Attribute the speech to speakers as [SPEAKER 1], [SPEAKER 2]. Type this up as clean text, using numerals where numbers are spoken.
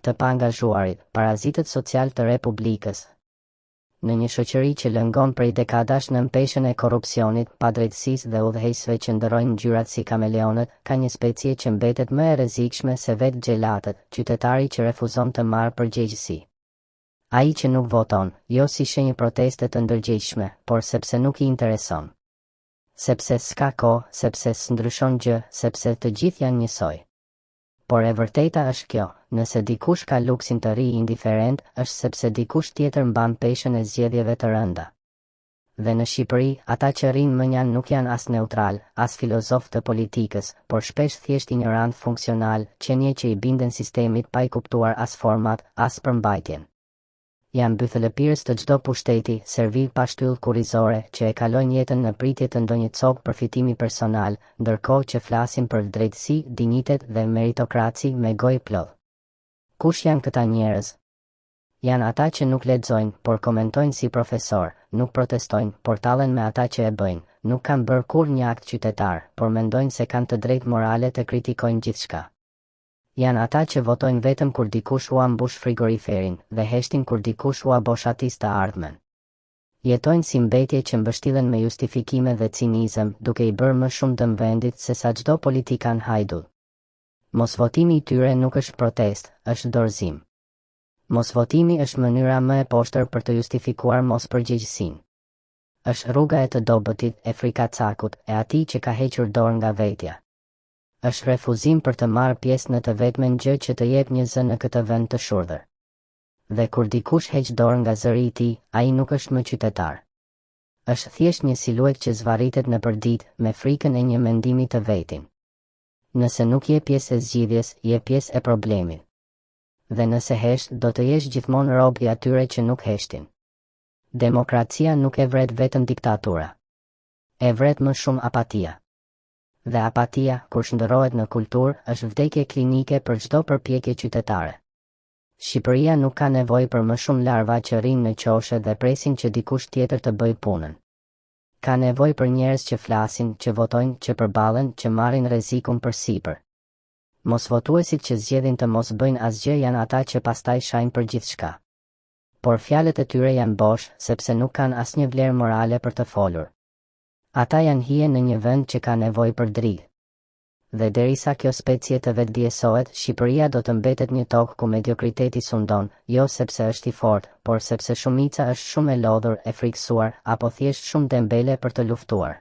[SPEAKER 1] të paangazhuarit, parazitët social të Republikës. Në një shoqëri që lëngon prej dekadash në mpeshën e korrupsionit, padrejtësisë dhe udhëheqësve që ndërrojnë ngjyrat si kameleonët, ka një specie që mbetet më e rrezikshme se vetë xhelatët, qytetari që refuzon të marrë përgjegjësi. Ai që nuk voton, jo si shenjë proteste të ndërgjegjshme, por sepse nuk i intereson. Sepse s'ka kohë, sepse s'ndryshon gjë, sepse të gjithë janë njësoj. Por e vërteta është kjo, nëse dikush ka luksin të ri indiferent, është sepse dikush tjetër mban peshën e zgjedhjeve të rënda. Dhe në Shqipëri, ata që rrinë mënjan nuk janë as neutral, as filozof të politikës, por shpesh thjesht ignorant funksional, qenie që i binden sistemit pa i kuptuar as format, as përmbajtjen. Janë bythëlëpirës të çdo pushteti, servil pa shtyllë kurrizore, që e kalojnë jetën në pritje të ndonjë copë përfitimi personal, ndërkohë që flasin për drejtësi, dinjitet dhe meritokraci me gojë plodh. Kush janë këta njerëz? Janë ata që nuk lexojnë, por komentojnë si profesor, nuk protestojnë, por tallen me ata që e bëjnë, nuk kanë bërë kur një akt qytetar, por mendojnë se kanë të drejtë morale të kritikojnë gjithçka. Janë ata që votojnë vetëm kur dikush ua mbush frigoriferin dhe heshtin kur dikush ua boshatis të ardhmen. Jetojnë si mbetje që mbështillen me justifikime dhe cinizëm, duke i bërë më shumë dëm vendit se sa çdo politikan hajdull. Mosvotimi i tyre nuk është protest, është dorëzim. Mosvotimi është mënyra më e poshtër për të justifikuar mospërgjegjësinë. Është rruga e të dobëtit, e frikacakut, e atij që ka hequr dorë nga vetja. Është refuzim për të marrë pjesë në të vetmen gjë që të jep një zë në këtë vend të shurdhër. Dhe kur dikush heq dorë nga zëri i tij, ai nuk është më qytetar. Është thjesht një siluet që zvarritet nëpër ditë me frikën e një mendimi të vetin. Nëse nuk je pjesë e zgjidhjes, je pjesë e problemit. Dhe nëse hesht, do të jesh gjithmonë rob i atyre që nuk heshtin. Demokracia nuk e vret vetëm diktatura. E vret më shumë apatia. Dhe apatia, kur shndërrohet në kulturë, është vdekje klinike për çdo përpjekje qytetare. Shqipëria nuk ka nevojë për më shumë larva që rrinë në qoshe dhe presin që dikush tjetër të bëjë punën. Ka nevojë për njerëz që flasin, që votojnë, që përballen, që marrin rrezikun përsipër. Mosvotuesit që zgjedhin të mos bëjnë asgjë janë ata që pastaj shajnë për gjithçka. Por fjalët e tyre janë bosh, sepse nuk kanë asnjë vlerë morale për të folur. Ata janë hije në një vend që ka nevojë për dridhë. Dhe derisa kjo specie të vetëdijsohet, Shqipëria do të mbetet një tokë ku mediokriteti sundon, jo sepse është i fortë, por sepse shumica është shumë e lodhur, e frikësuar, apo thjesht shumë dembele për të luftuar.